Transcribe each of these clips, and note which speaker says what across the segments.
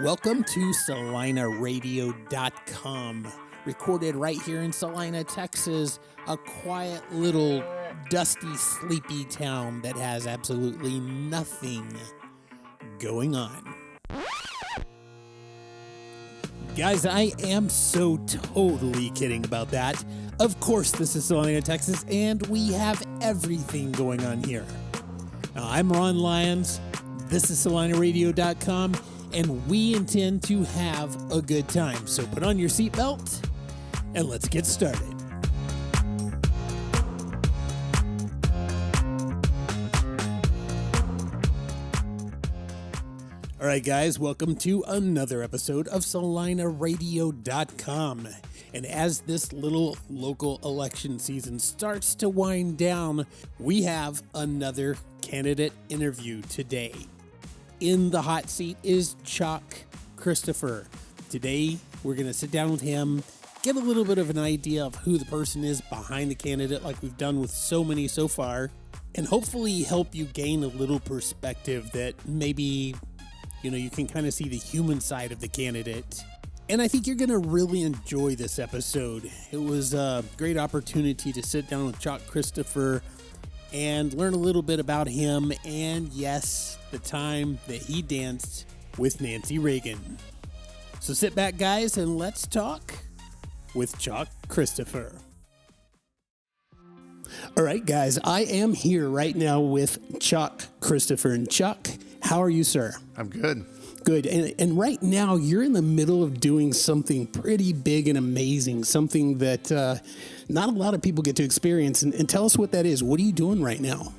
Speaker 1: Welcome to CelinaRadio.com, recorded right here in Celina, Texas, a quiet little dusty, sleepy town that has absolutely nothing going on. Guys, I am so totally kidding about that. Of course, this is Celina, Texas, and we have everything going on here. Now, I'm Ron Lyons. This is CelinaRadio.com. And we intend to have a good time. So put on your seatbelt and let's get started. All right, guys, welcome to another episode of CelinaRadio.com. And as this little local election season starts to wind down, we have another candidate interview today. In the hot seat is Choc Christopher. Today, we're going to sit down with him, get a little bit of an idea of who the person is behind the candidate like we've done with so many so far, and hopefully help you gain a little perspective that maybe, you can kind of see the human side of the candidate. And I think you're going to really enjoy this episode. It was a great opportunity to sit down with Choc Christopher and learn a little bit about him, and yes, the time that he danced with Nancy Reagan. So sit back, guys, and let's talk with Choc Christopher. All right, guys, I am here right now with Choc Christopher. And Choc, how are you, sir?
Speaker 2: I'm good.
Speaker 1: Good. And right now, you're in the middle of doing something pretty big and amazing, something that not a lot of people get to experience. And tell us what that is. What are you doing right now?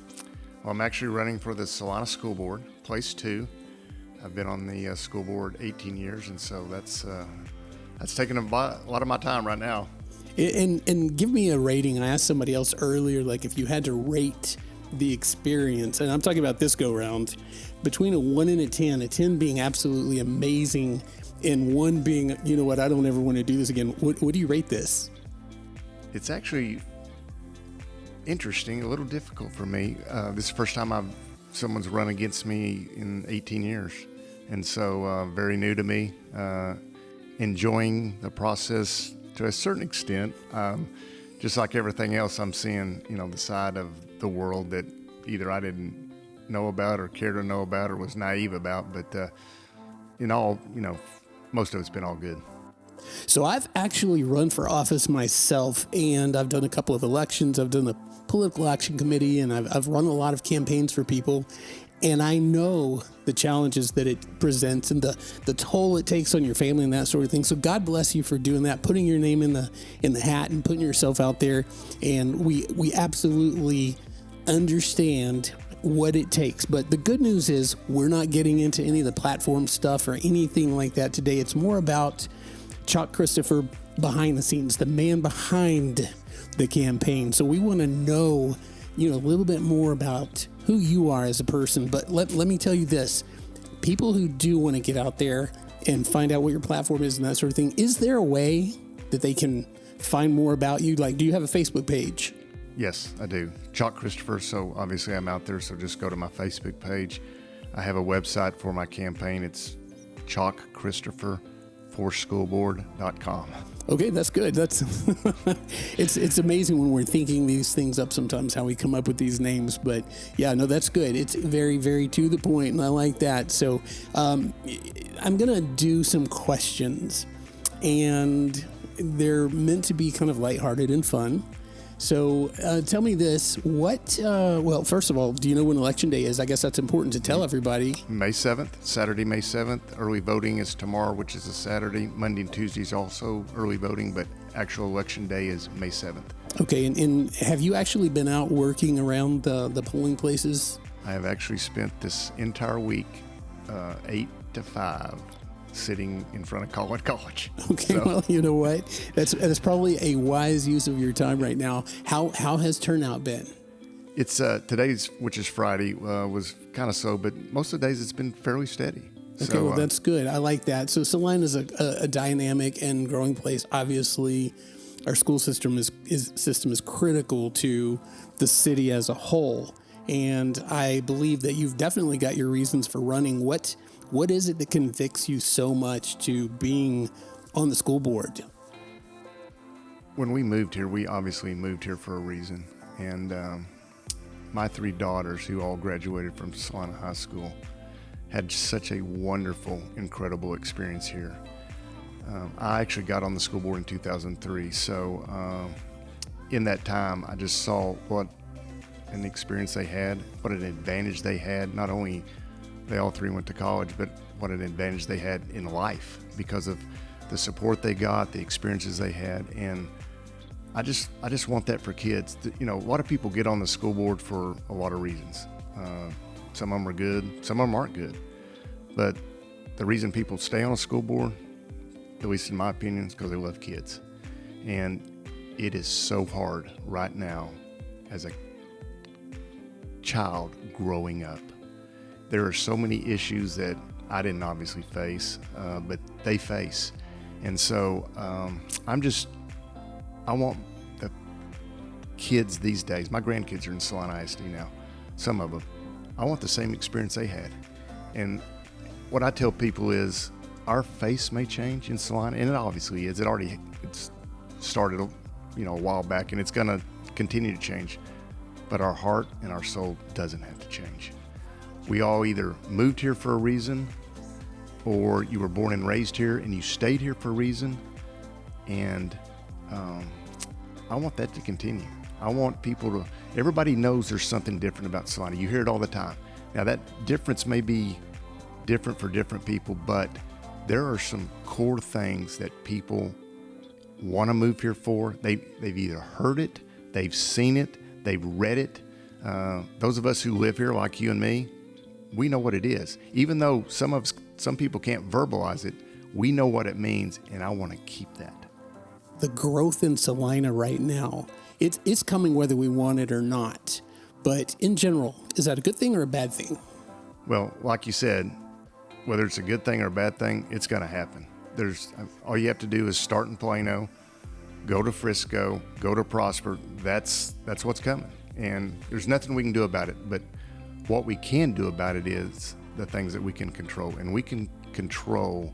Speaker 2: Well, I'm actually running for the Celina School Board, place 2. I've been on the school board 18 years, and so that's taking a lot of my time right now.
Speaker 1: And give me a rating. I asked somebody else earlier, like if you had to rate the experience, and I'm talking about this go-round, between a 1 and a 10 being absolutely amazing, and 1 being, I don't ever want to do this again. What do you rate this?
Speaker 2: It's actually interesting, a little difficult for me. This is the first time someone's run against me in 18 years, and so very new to me. Enjoying the process to a certain extent. Just like everything else, I'm seeing, the side of the world that either I didn't know about or care to know about or was naive about. But in all, most of it's been all good.
Speaker 1: So I've actually run for office myself, and I've done a couple of elections. I've done the political action committee, and I've run a lot of campaigns for people. And I know the challenges that it presents and the toll it takes on your family and that sort of thing. So God bless you for doing that, putting your name in the hat and putting yourself out there. And we absolutely understand what it takes. But the good news is we're not getting into any of the platform stuff or anything like that today. It's more about Choc Christopher behind the scenes, the man behind the campaign. So we want to know, a little bit more about who you are as a person. But let me tell you this, people who do want to get out there and find out what your platform is and that sort of thing, is there a way that they can find more about you? Like, do you have a Facebook page?
Speaker 2: Yes, I do. Choc Christopher. So obviously I'm out there. So just go to my Facebook page. I have a website for my campaign. It's chocchristophorforschoolboard.com.
Speaker 1: Okay, that's good. That's it's amazing when we're thinking these things up sometimes, how we come up with these names. But yeah, no, that's good. It's very, very to the point, and I like that. So I'm going to do some questions, and they're meant to be kind of lighthearted and fun. So tell me this, well, first of all, do you know when Election Day is? I guess that's important to tell everybody.
Speaker 2: May 7th, Saturday, May 7th. Early voting is tomorrow, which is a Saturday. Monday and Tuesday is also early voting, but actual Election Day is May 7th.
Speaker 1: Okay, and have you actually been out working around the polling places?
Speaker 2: I have actually spent this entire week, 8 to 5, sitting in front of Collin College.
Speaker 1: Okay, so. Well, you know what? That's probably a wise use of your time right now. How has turnout been?
Speaker 2: It's today's, which is Friday, was kind of slow, but most of the days it's been fairly steady.
Speaker 1: Okay, so, well, that's good. I like that. So Celina is a dynamic and growing place. Obviously, our school system is critical to the city as a whole, and I believe that you've definitely got your reasons for running. What What is it that convicts you so much to being on the school board?
Speaker 2: When we moved here, we obviously moved here for a reason. And my 3 daughters, who all graduated from Celina High School, had such a wonderful, incredible experience here. I actually got on the school board in 2003. So in that time, I just saw what an experience they had, what an advantage they had. Not only they all 3 went to college, but what an advantage they had in life because of the support they got, the experiences they had. And I just want that for kids. You know, a lot of people get on the school board for a lot of reasons. Some of them are good, some of them aren't good. But the reason people stay on a school board, at least in my opinion, is because they love kids. And it is so hard right now as a child growing up. There are so many issues that I didn't obviously face, but they face. And so I want the kids these days, my grandkids are in Celina ISD now, some of them, I want the same experience they had. And what I tell people is our face may change in Celina, and it obviously is. It's started, a while back, and it's going to continue to change. But our heart and our soul doesn't have to change. We all either moved here for a reason, or you were born and raised here and you stayed here for a reason. And I want that to continue. I want everybody knows there's something different about Celina. You hear it all the time. Now that difference may be different for different people, but there are some core things that people want to move here for. They've either heard it, they've seen it, they've read it. Those of us who live here, like you and me, we know what it is. Even though some people can't verbalize it, we know what it means, and I want to keep that.
Speaker 1: The growth in Celina right now, it's coming whether we want it or not. But in general, is that a good thing or a bad thing?
Speaker 2: Well, like you said, whether it's a good thing or a bad thing, it's going to happen. All you have to do is start in Plano, go to Frisco, go to Prosper. That's what's coming. And there's nothing we can do about it. But what we can do about it is the things that we can control. And we can control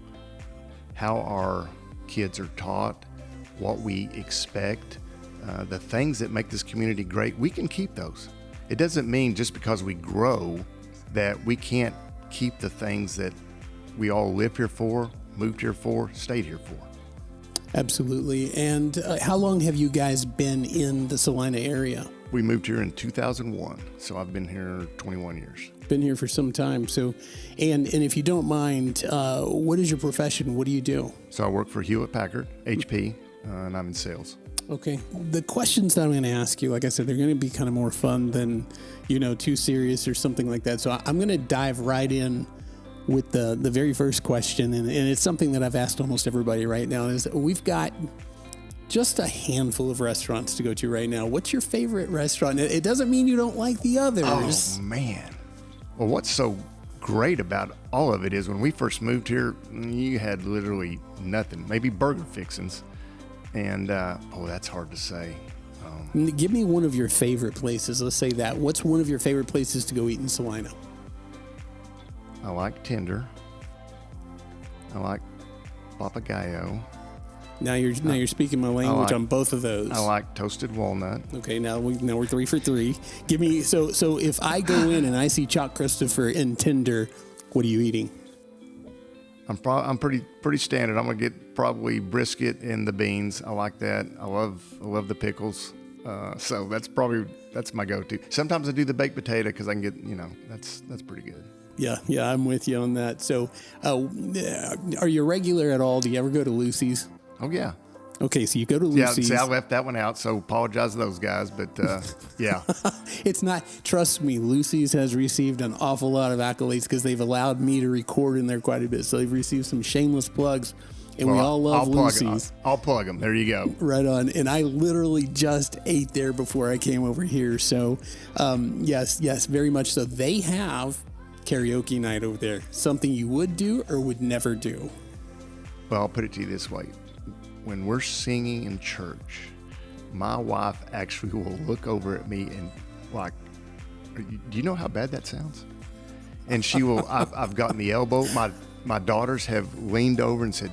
Speaker 2: how our kids are taught, what we expect, the things that make this community great. We can keep those. It doesn't mean just because we grow that we can't keep the things that we all live here for, moved here for, stayed here for.
Speaker 1: Absolutely. And how long have you guys been in the Celina area?
Speaker 2: We moved here in 2001, so I've been here 21 years.
Speaker 1: Been here for some time. So, and if you don't mind, what is your profession? What do you do?
Speaker 2: So I work for Hewlett Packard, HP, and I'm in sales.
Speaker 1: Okay. The questions that I'm going to ask you, like I said, they're going to be kind of more fun than, too serious or something like that. So I'm going to dive right in with the very first question. And it's something that I've asked almost everybody right now is we've got just a handful of restaurants to go to right now. What's your favorite restaurant? It doesn't mean you don't like the others.
Speaker 2: Oh, man. Well, what's so great about all of it is when we first moved here, you had literally nothing, maybe burger fixins. And, that's hard to say.
Speaker 1: Give me one of your favorite places. Let's say that. What's one of your favorite places to go eat in Celina?
Speaker 2: I like Tender. I like Papagayo.
Speaker 1: Now you're speaking my language on both of those.
Speaker 2: I like Toasted Walnut.
Speaker 1: Okay, now we're 3 for 3. Give me so if I go in and I see Choc Christopher and Tender, what are you eating?
Speaker 2: I'm pretty standard. I'm gonna get probably brisket and the beans. I like that. I love the pickles. So that's my go-to. Sometimes I do the baked potato because I can get that's pretty good.
Speaker 1: Yeah, I'm with you on that. So, are you regular at all? Do you ever go to Lucy's?
Speaker 2: Oh yeah.
Speaker 1: Okay, so you go to Lucy's.
Speaker 2: Yeah, see, I left that one out, so apologize to those guys, but yeah.
Speaker 1: It's not, trust me, Lucy's has received an awful lot of accolades because they've allowed me to record in there quite a bit. So they've received some shameless plugs, and we all love Lucy's.
Speaker 2: I'll plug them. There you go.
Speaker 1: Right on. And I literally just ate there before I came over here. So, yes, very much so. They have karaoke night over there. Something you would do or would never do?
Speaker 2: Well, I'll put it to you this way. When we're singing in church, my wife actually will look over at me and like, do you know how bad that sounds? and she will. I've gotten the elbow. My daughters have leaned over and said,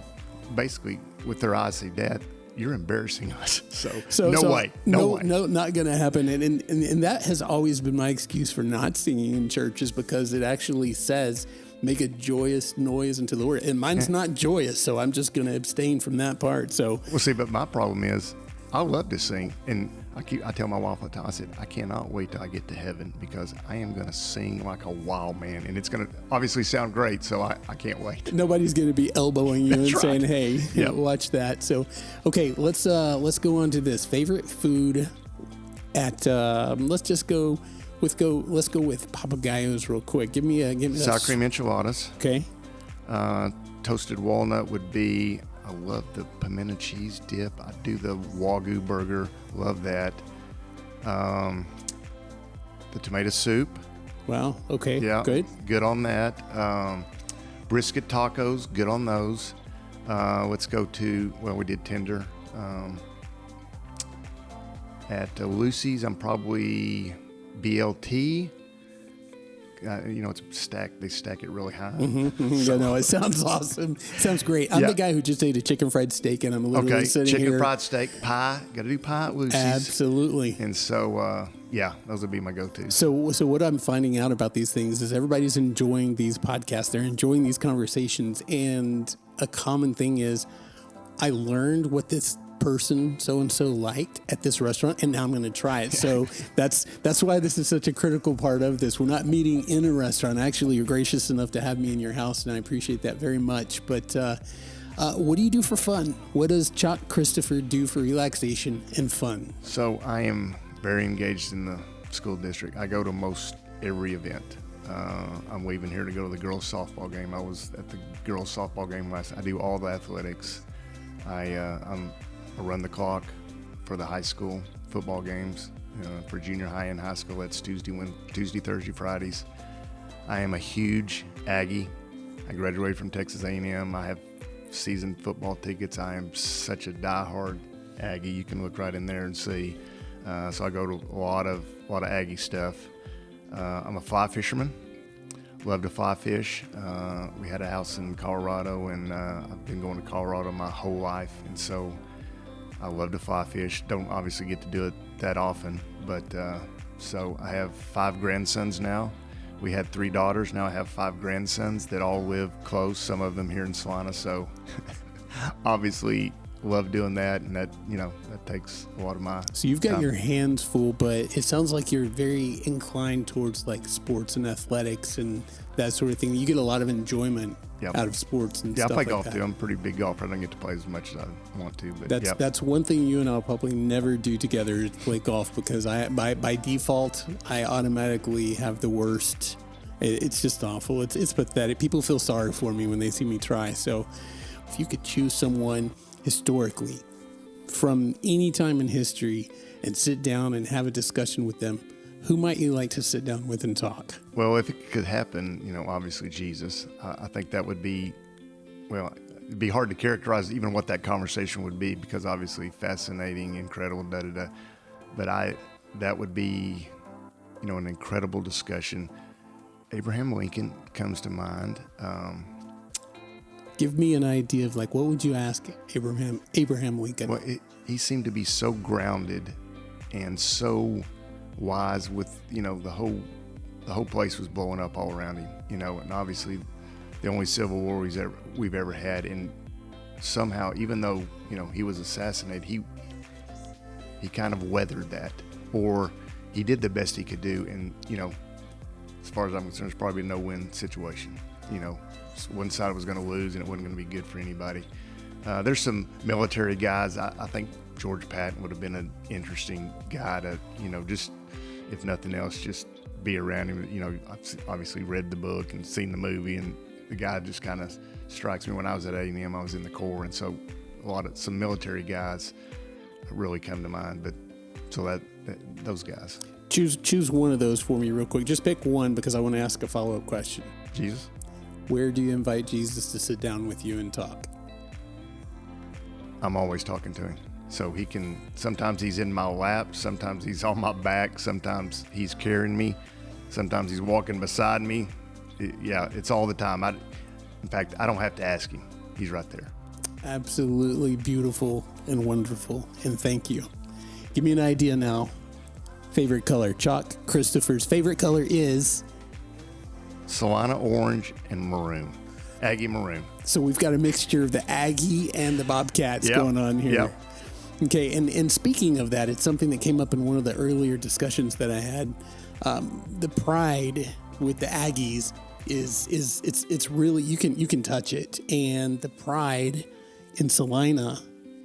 Speaker 2: basically with their eyes, say, "Dad, you're embarrassing us." So no way.
Speaker 1: No, not going to happen. And that has always been my excuse for not singing in church, is because it actually says, make a joyous noise unto the Lord. And mine's not joyous, so I'm just going to abstain from that part. So,
Speaker 2: well, see, but my problem is I love to sing. And I tell my wife all the time, I said, I cannot wait till I get to heaven, because I am going to sing like a wild man. And it's going to obviously sound great, so I can't wait.
Speaker 1: Nobody's going to be elbowing you and
Speaker 2: right.
Speaker 1: saying, hey, watch that. So, okay, let's go on to this. Favorite food at, let's go with Papagayo's real quick. Give me
Speaker 2: sour cream enchiladas.
Speaker 1: Okay.
Speaker 2: Toasted walnut would be, I love the pimento cheese dip. I do the Wagyu burger. Love that. The tomato soup.
Speaker 1: Wow. Okay.
Speaker 2: Yeah.
Speaker 1: Good
Speaker 2: on that. Brisket tacos. Good on those. Let's go to, we did tender. At Lucy's, I'm probably BLT. It's stacked. They stack it really high.
Speaker 1: So, no, it sounds awesome. Sounds great. I'm the guy who just ate a chicken fried steak, and I'm literally sitting here.
Speaker 2: Chicken fried steak, pie. Got to do pie at Lucy's.
Speaker 1: Absolutely.
Speaker 2: And so, those would be my go-tos.
Speaker 1: So what I'm finding out about these things is everybody's enjoying these podcasts. They're enjoying these conversations, and a common thing is, I learned what this person so-and-so liked at this restaurant, and now I'm going to try it. So that's why this is such a critical part of this. We're not meeting in a restaurant. Actually, you're gracious enough to have me in your house, and I appreciate that very much. But what do you do for fun? What does Choc Christopher do for relaxation and fun?
Speaker 2: So I am very engaged in the school district. I go to most every event. I'm leaving here to go to the girls softball game. I was at the girls softball game last. I do all the athletics. I run the clock for the high school football games. For junior high and high school, that's Tuesday, Thursday, Fridays. I am a huge Aggie. I graduated from Texas A&M. I have season football tickets. I am such a diehard Aggie. You can look right in there and see. So I go to a lot of Aggie stuff. I'm a fly fisherman. Love to fly fish. We had a house in Colorado, and I've been going to Colorado my whole life, and so I love to fly fish. Don't obviously get to do it that often, but so I have 5 grandsons now. We had 3 daughters. Now I have 5 grandsons that all live close, some of them here in Celina. So obviously love doing that, and that takes a lot of my
Speaker 1: So you've got
Speaker 2: time.
Speaker 1: your hands full, but it sounds like you're very inclined towards like sports and athletics and that sort of thing. You get a lot of enjoyment out of sports and stuff like that.
Speaker 2: I play golf too. I'm a pretty big golfer. I don't get to play as much as I want to, but
Speaker 1: that's one thing you and I'll probably never do together is play golf, because by default I automatically have the worst. It's just awful. It's pathetic. People feel sorry for me when they see me try. So if you could choose someone historically from any time in history and sit down and have a discussion with them, who might you like to sit down with and talk?
Speaker 2: Well, if it could happen, obviously Jesus. I think that would be, it'd be hard to characterize even what that conversation would be, because obviously fascinating, incredible, but that would be, an incredible discussion. Abraham Lincoln comes to mind.
Speaker 1: Give me an idea of what would you ask Abraham Lincoln?
Speaker 2: Well, he seemed to be so grounded and so wise with, the whole place was blowing up all around him, and obviously the only civil war we've ever had. And somehow, even though, he was assassinated, he kind of weathered that, or he did the best he could do. And, as far as I'm concerned, it's probably a no-win situation. One side was going to lose, and it wasn't going to be good for anybody. There's some military guys. I think George Patton would have been an interesting guy to, just, if nothing else, just be around him. I've obviously read the book and seen the movie, and the guy just kind of strikes me. When I was at A&M, I was in the Corps, and so some military guys really come to mind. But so those guys.
Speaker 1: Choose one of those for me real quick. Just pick one, because I want to ask a follow-up question.
Speaker 2: Jesus.
Speaker 1: Where do you invite Jesus to sit down with you and talk?
Speaker 2: I'm always talking to him. So sometimes he's in my lap, sometimes he's on my back, sometimes he's carrying me, sometimes he's walking beside me. Yeah, it's all the time. In fact, I don't have to ask him. He's right there.
Speaker 1: Absolutely beautiful and wonderful. And thank you. Give me an idea now. Favorite color. Choc Christopher's favorite color is?
Speaker 2: Celina orange and maroon. Aggie maroon.
Speaker 1: So we've got a mixture of the Aggie and the Bobcats going on here.
Speaker 2: Yep.
Speaker 1: Okay, and speaking of that, it's something that came up in one of the earlier discussions that I had. The pride with the Aggies it's really you can touch it, and the pride in Celina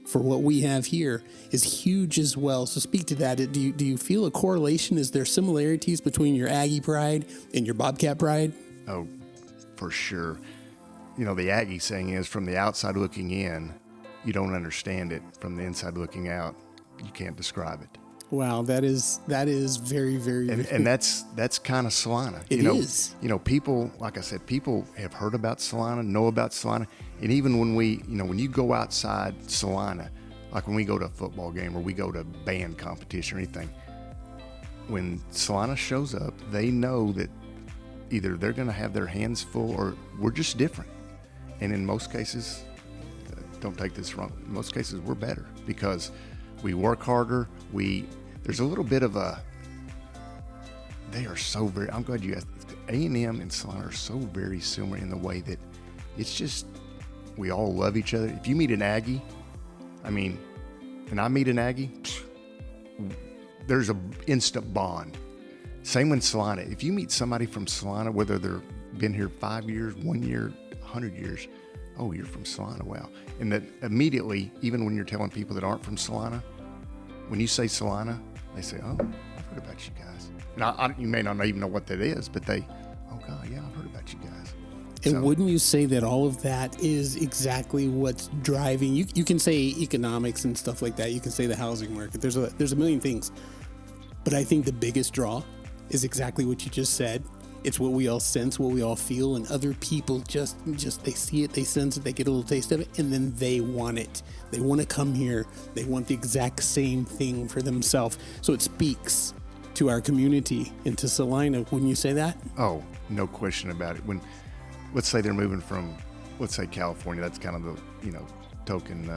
Speaker 1: for what we have here is huge as well. So speak to that. Do you feel a correlation? Is there similarities between your Aggie pride and your Bobcat pride?
Speaker 2: Oh, for sure. You know, the Aggie saying is, from the outside looking in, you don't understand it. From the inside looking out, you can't describe it.
Speaker 1: Wow, that is very, very,
Speaker 2: and that's kind of Celina.
Speaker 1: It is.
Speaker 2: You know, people, like I said, people have heard about Celina, know about Celina, and even when you go outside Celina, like when we go to a football game or we go to band competition or anything, when Celina shows up, they know that either they're going to have their hands full or we're just different. And in most cases, don't take this wrong, in most cases we're better because we work harder. There's a little bit of they are so very, I'm glad you asked, A&M and Celina are so very similar in the way that it's just, we all love each other. If you meet an Aggie, and I meet an Aggie, there's an instant bond. Same with Celina. If you meet somebody from Celina, whether they've been here 5 years, 1 year, 100 years, oh, you're from Celina, wow. And that immediately, even when you're telling people that aren't from Celina, when you say Celina, they say, oh, I've heard about you guys. And you may not even know what that is, but oh God, yeah, I've heard about you guys.
Speaker 1: And wouldn't you say that all of that is exactly what's driving? You can say economics and stuff like that. You can say the housing market. There's a million things. But I think the biggest draw is exactly what you just said. It's what we all sense, what we all feel, and other people just they see it, they sense it, they get a little taste of it, and then they want it. They want to come here. They want the exact same thing for themselves. So it speaks to our community and to Celina. Wouldn't you say that?
Speaker 2: Oh, no question about it. When, let's say they're moving from, let's say California, that's kind of the, token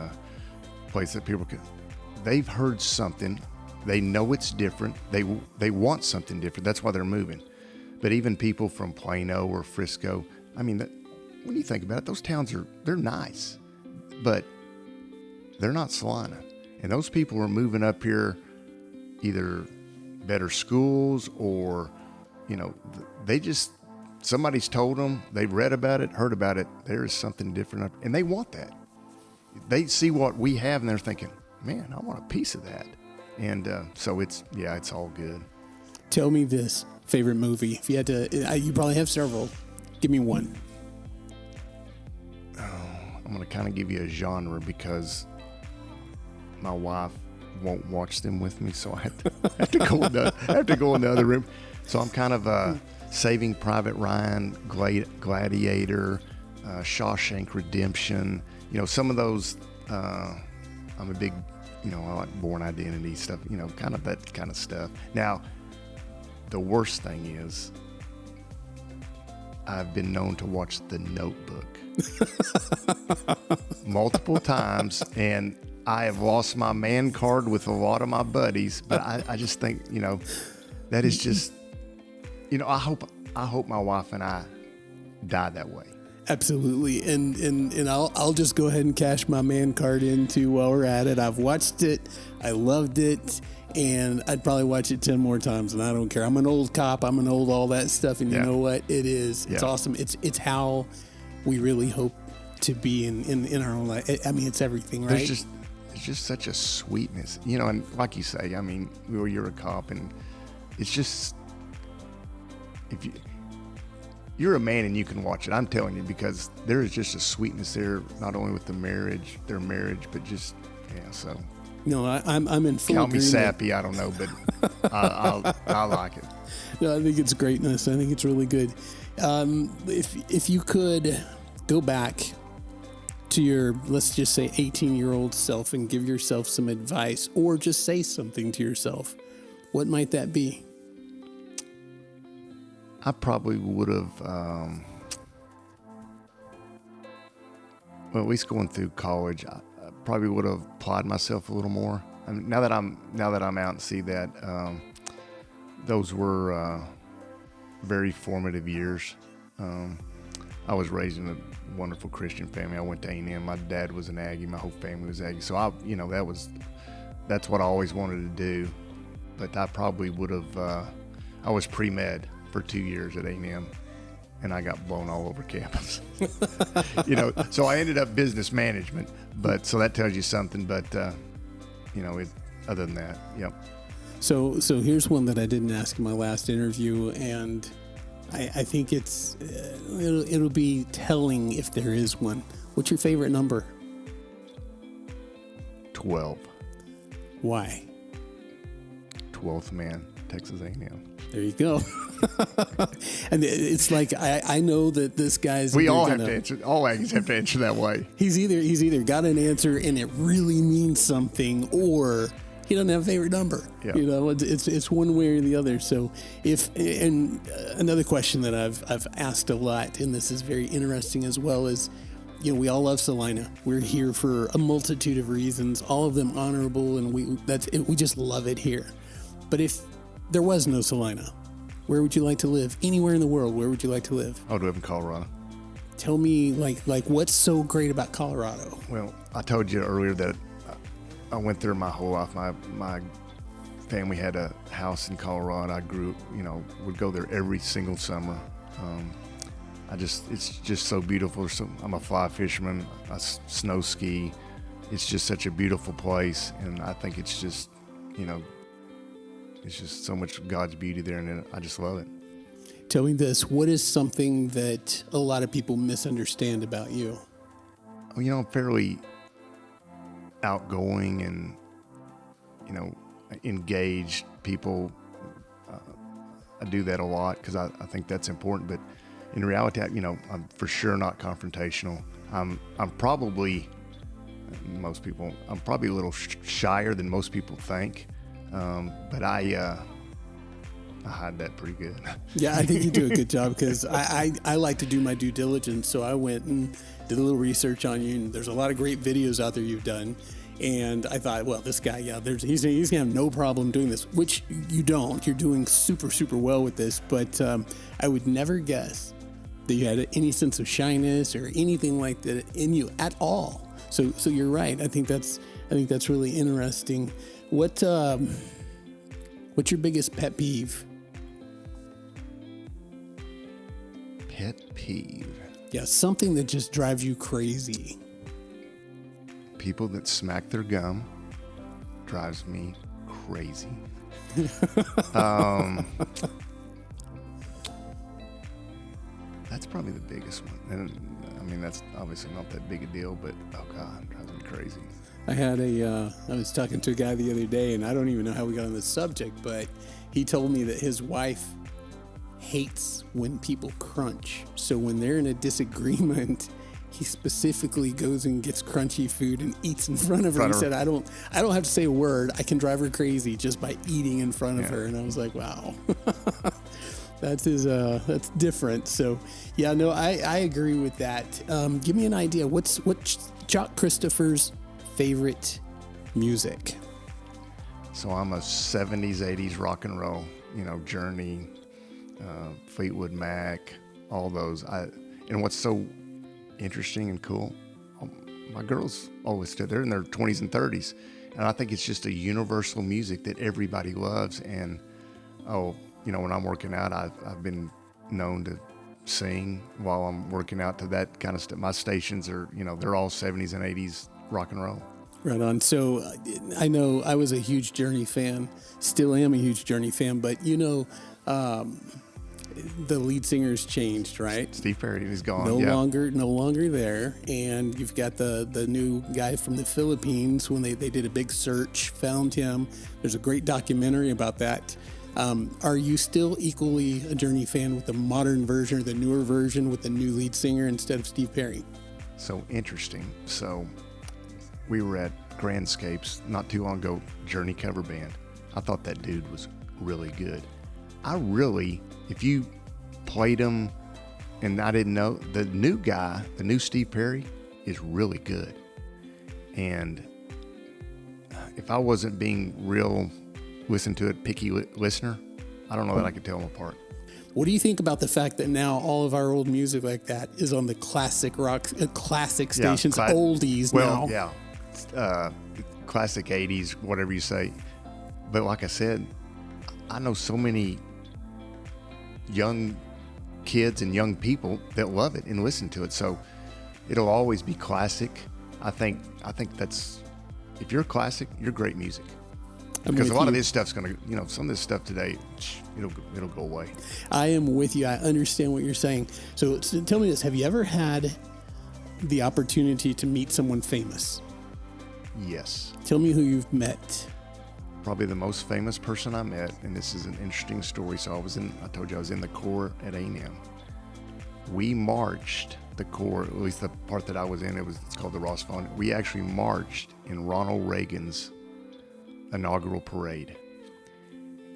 Speaker 2: place that people can, they've heard something. They know it's different. They want something different. That's why they're moving. But even people from Plano or Frisco, when you think about it, those towns they're nice, but they're not Celina. And those people are moving up here, either better schools or, somebody's told them, they've read about it, heard about it, there is something different up, and they want that. They see what we have and they're thinking, man, I want a piece of that. And so it's all good.
Speaker 1: Tell me this. Favorite movie? If you had to, you probably have several. Give me one.
Speaker 2: Oh, I'm going to kind of give you a genre because my wife won't watch them with me, so I have to go in the other room. So I'm kind of Saving Private Ryan, Gladiator, Shawshank Redemption. Some of those. I'm a big, I like Born Identity stuff. Kind of that kind of stuff. Now, the worst thing is, I've been known to watch The Notebook multiple times, and I have lost my man card with a lot of my buddies. But I just think, that is just, I hope my wife and I die that way.
Speaker 1: Absolutely, and I'll just go ahead and cash my man card into while we're at it. I've watched it, I loved it, and I'd probably watch it 10 more times, and I don't care. I'm an old cop, I'm an old all that stuff, and you know what? It's awesome. It's how we really hope to be in our own life. It's everything, right?
Speaker 2: It's just such a sweetness, and like you say, you're a cop, and it's just, if you're a man and you can watch it, I'm telling you, because there is just a sweetness there, not only with their marriage, but just, so.
Speaker 1: No, I'm in full
Speaker 2: Call
Speaker 1: agreement.
Speaker 2: me sappy, I don't know, but I like it.
Speaker 1: No, I think it's greatness. I think it's really good. If you could go back to your, let's just say, 18-year-old self and give yourself some advice, or just say something to yourself, what might that be?
Speaker 2: I probably would have, well, at least going through college, I probably would have applied myself a little more. I mean, now that I'm out and see that, those were very formative years. I was raised in a wonderful Christian family. I went to A&M. My dad was an Aggie. My whole family was Aggie. So that's what I always wanted to do. But I probably would have. I was pre-med for 2 years at A&M, and I got blown all over campus. So I ended up business management. But so that tells you something. But other than that, yep.
Speaker 1: So here's one that I didn't ask in my last interview, and I think it'll be telling if there is one. What's your favorite number?
Speaker 2: 12.
Speaker 1: Why?
Speaker 2: 12th man, Texas A&M.
Speaker 1: There you go. And it's like I know that this guy's.
Speaker 2: We all have to answer. All Aggies have to answer that way.
Speaker 1: He's either got an answer and it really means something, or he doesn't have a favorite number.
Speaker 2: Yeah.
Speaker 1: It's one way or the other. So another question that I've asked a lot, and this is very interesting as well, is, we all love Celina. We're here for a multitude of reasons, all of them honorable, and we just love it here. But if there was no Celina, where would you like to live? Anywhere in the world, where would you like to live?
Speaker 2: I would live in Colorado.
Speaker 1: Tell me, like what's so great about Colorado?
Speaker 2: Well, I told you earlier that I went there my whole life. My family had a house in Colorado. I grew, would go there every single summer. It's just so beautiful. So I'm a fly fisherman. I snow ski. It's just such a beautiful place, and I think it's just, it's just so much God's beauty there, and I just love it.
Speaker 1: Tell me this: what is something that a lot of people misunderstand about you?
Speaker 2: I'm fairly outgoing and, engaged people. I do that a lot because I think that's important. But in reality, I'm for sure not confrontational. I'm probably a little shyer than most people think. But I hide that pretty good.
Speaker 1: Yeah, I think you do a good job, because I like to do my due diligence. So I went and did a little research on you, and there's a lot of great videos out there you've done. And I thought, well, this guy, he's gonna have no problem doing this, which you don't. You're doing super, super well with this. But I would never guess that you had any sense of shyness or anything like that in you at all. So you're right. I think that's really interesting. What's your biggest pet peeve?
Speaker 2: Pet peeve.
Speaker 1: Yeah, something that just drives you crazy.
Speaker 2: People that smack their gum drives me crazy. That's probably the biggest one. And that's obviously not that big a deal, but oh God, it drives me crazy.
Speaker 1: I was talking to a guy the other day, and I don't even know how we got on this subject, but he told me that his wife hates when people crunch. So when they're in a disagreement, he specifically goes and gets crunchy food and eats in front of her. He said, I don't have to say a word. I can drive her crazy just by eating in front of her. And I was like, wow, that's different. So yeah, no, I agree with that. Give me an idea. What's Choc Christopher's favorite music?
Speaker 2: So I'm a 70s, 80s rock and roll, Journey, Fleetwood Mac, all those. And what's so interesting and cool, my girls always do. They're in their 20s and 30s, and I think it's just a universal music that everybody loves. And when I'm working out, I've been known to sing while I'm working out to that kind of stuff. My stations are, they're all 70s and 80s rock and roll.
Speaker 1: Right on. So I know I was a huge Journey fan, still am a huge Journey fan, but the lead singer's changed, right?
Speaker 2: Steve Perry is gone.
Speaker 1: No longer there. And you've got the new guy from the Philippines. When they did a big search, found him. There's a great documentary about that. Are you still equally a Journey fan with the modern version or the newer version with the new lead singer instead of Steve Perry?
Speaker 2: So interesting. So we were at Grandscapes not too long ago, Journey cover band. I thought that dude was really good. If you played them, and I didn't know. The new guy, the new Steve Perry, is really good. And if I wasn't being real, listen to it, picky listener, I don't know that I could tell them apart.
Speaker 1: What do you think about the fact that now all of our old music like that is on the classic rock, classic stations, oldies now?
Speaker 2: Well, yeah, classic 80s, whatever you say. But like I said, I know so many young kids and young people that love it and listen to it. So it'll always be classic. I think that's, if you're classic, you're great music. Because a lot of this stuff's going to, some of this stuff today, it'll go away.
Speaker 1: I am with you. I understand what you're saying. So tell me this. Have you ever had the opportunity to meet someone famous?
Speaker 2: Yes.
Speaker 1: Tell me who you've met.
Speaker 2: Probably the most famous person I met, and this is an interesting story. So I told you I was in the Corps at A&M. We marched the Corps, at least the part that I was in, it's called the Ross Fund. We actually marched in Ronald Reagan's inaugural parade.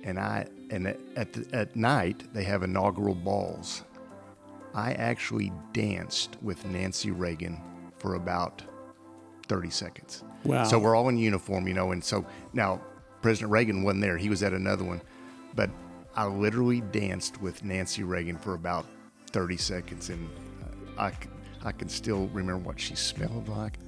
Speaker 2: And at night, they have inaugural balls. I actually danced with Nancy Reagan for about 30 seconds.
Speaker 1: Wow.
Speaker 2: So we're all in uniform, and so now President Reagan wasn't there. He was at another one. But I literally danced with Nancy Reagan for about 30 seconds. And I can still remember what she smelled like.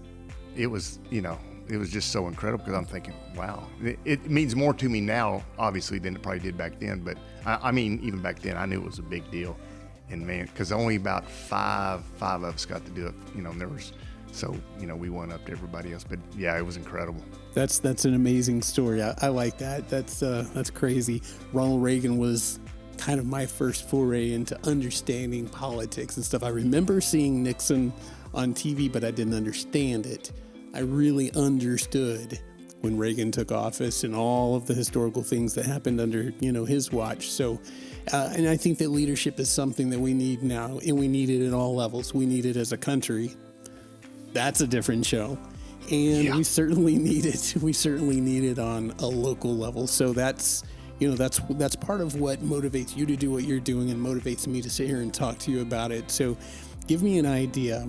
Speaker 2: It was, it was just so incredible because I'm thinking, wow, it means more to me now, obviously, than it probably did back then. But I mean, even back then, I knew it was a big deal. And man, because only about five of us got to do it, and there was, so, we went up to everybody else. But yeah, it was incredible.
Speaker 1: That's an amazing story. I like that. That's crazy. Ronald Reagan was kind of my first foray into understanding politics and stuff. I remember seeing Nixon on TV, but I didn't understand it. I really understood when Reagan took office and all of the historical things that happened under, his watch. So, and I think that leadership is something that we need now, and we need it at all levels. We need it as a country. That's a different show. And we certainly need it. We certainly need it on a local level. So that's part of what motivates you to do what you're doing and motivates me to sit here and talk to you about it. So give me an idea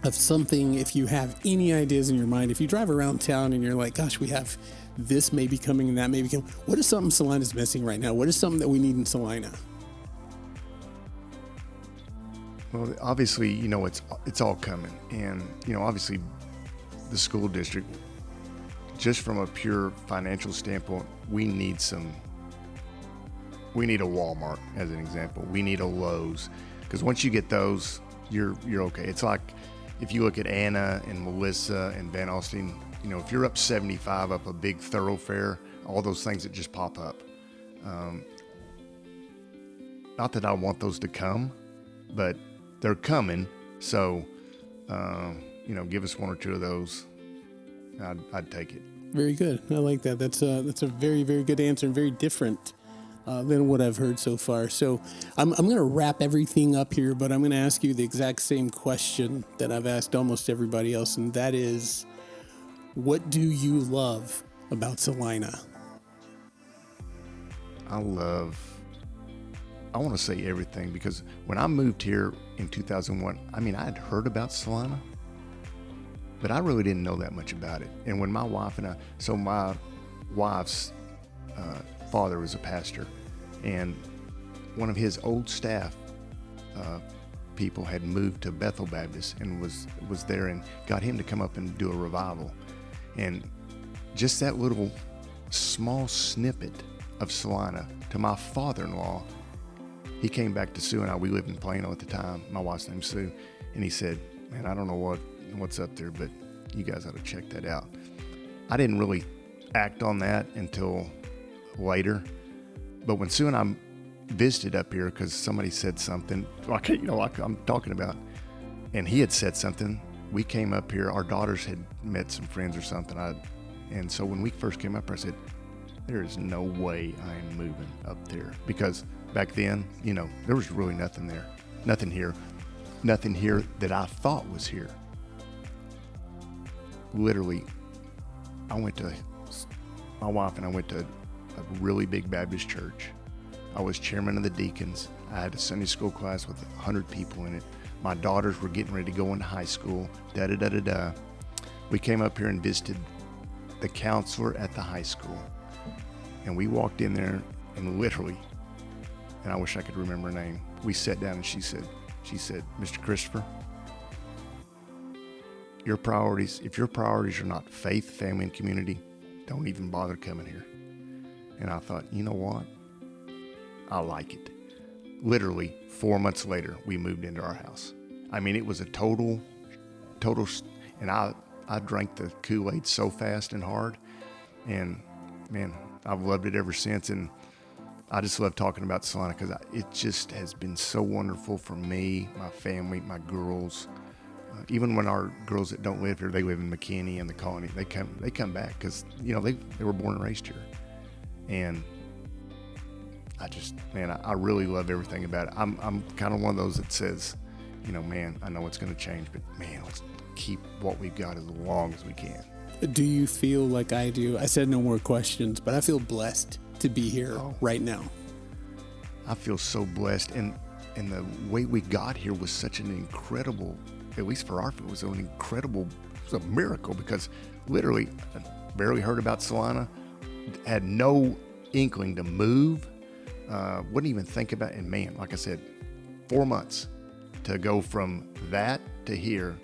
Speaker 1: of something, if you have any ideas in your mind. If you drive around town and you're like, gosh, we have this may be coming and that may be coming. What is something Celina's missing right now? What is something that we need in Celina?
Speaker 2: Well, obviously, it's all coming. And, obviously the school district, just from a pure financial standpoint, we need a Walmart as an example. We need a Lowe's, because once you get those, you're okay. It's like if you look at Anna and Melissa and Van Alstyne, if you're up 75 up a big thoroughfare, all those things that just pop up. Not that I want those to come, but they're coming. So, give us one or two of those. I'd take it.
Speaker 1: Very good. I like that. That's a very, very good answer and very different than what I've heard so far. So I'm going to wrap everything up here, but I'm going to ask you the exact same question that I've asked almost everybody else, and that is, what do you love about Celina?
Speaker 2: I want to say everything, because when I moved here in 2001, I had heard about Celina, but I really didn't know that much about it. And when my wife my wife's father was a pastor, and one of his old staff people had moved to Bethel Baptist and was there and got him to come up and do a revival. And just that little small snippet of Celina to my father-in-law, he came back to Sue and I. We lived in Plano at the time. My wife's name's Sue. And he said, man, I don't know what's up there, but you guys ought to check that out. I didn't really act on that until later. But when Sue and I visited up here, because somebody said something, like I'm talking about, and he had said something, we came up here. Our daughters had met some friends or something. And so when we first came up here, I said, there is no way I am moving up there. Because back then, there was really nothing there. Nothing here that I thought was here. Literally, my wife and I went to a really big Baptist church, I was chairman of the deacons. I had a Sunday school class with 100 people in it. My daughters were getting ready to go into high school. We came up here and visited the counselor at the high school. And we walked in there and literally, and I wish I could remember her name, we sat down and she said, Mr. Christopher, if your priorities are not faith, family, and community, don't even bother coming here. And I thought, you know what? I like it. Literally 4 months later, we moved into our house. I mean, it was a total, and I drank the Kool-Aid so fast and hard, and man, I've loved it ever since. And I just love talking about Celina because it just has been so wonderful for me, my family, my girls. Even when our girls that don't live here, they live in McKinney and the Colony, they come back because, you know, they were born and raised here. And I really love everything about it. I'm kind of one of those that says, you know, man, I know it's going to change, but man, let's keep what we've got as long as we can.
Speaker 1: Do you feel like I do? I said no more questions, but I feel blessed to be here right now.
Speaker 2: I feel so blessed. And the way we got here was such an incredible, at least for our family, it was a miracle because literally I barely heard about Celina, had no inkling to move, wouldn't even think about it. And man, like I said, 4 months to go from that to here.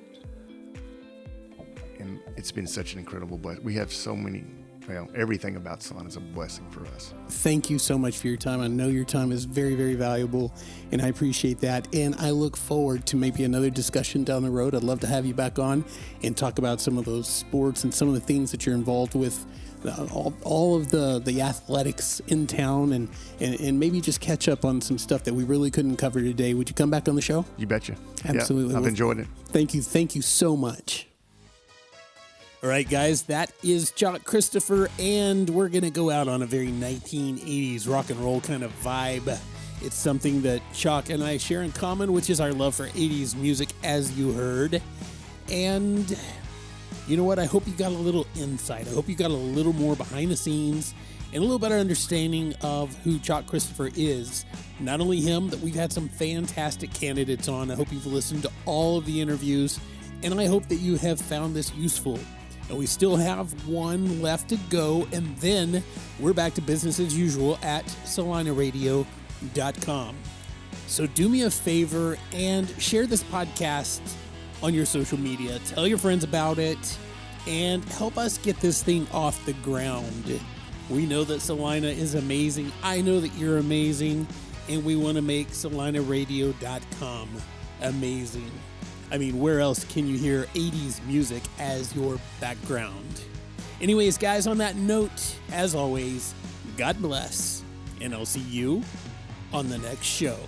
Speaker 2: And it's been such an incredible blessing. We have so many, everything about Celina is a blessing for us.
Speaker 1: Thank you so much for your time. I know your time is very, very valuable, and I appreciate that. And I look forward to maybe another discussion down the road. I'd love to have you back on and talk about some of those sports and some of the things that you're involved with, all of the athletics in town, and maybe just catch up on some stuff that we really couldn't cover today. Would you come back on the show?
Speaker 2: You betcha.
Speaker 1: Absolutely.
Speaker 2: Yeah, I've enjoyed it.
Speaker 1: Thank you. Thank you so much. All right, guys, that is Choc Christopher, and we're going to go out on a very 1980s rock and roll kind of vibe. It's something that Choc and I share in common, which is our love for 80s music, as you heard. And you know what? I hope you got a little insight. I hope you got a little more behind the scenes and a little better understanding of who Choc Christopher is. Not only him, but we've had some fantastic candidates on. I hope you've listened to all of the interviews, and I hope that you have found this useful. And we still have one left to go, and then we're back to business as usual at celinaradio.com. So do me a favor and share this podcast on your social media. Tell your friends about it and help us get this thing off the ground. We know that Celina is amazing. I know that you're amazing, and we want to make celinaradio.com amazing. I mean, where else can you hear 80s music as your background? Anyways, guys, on that note, as always, God bless, and I'll see you on the next show.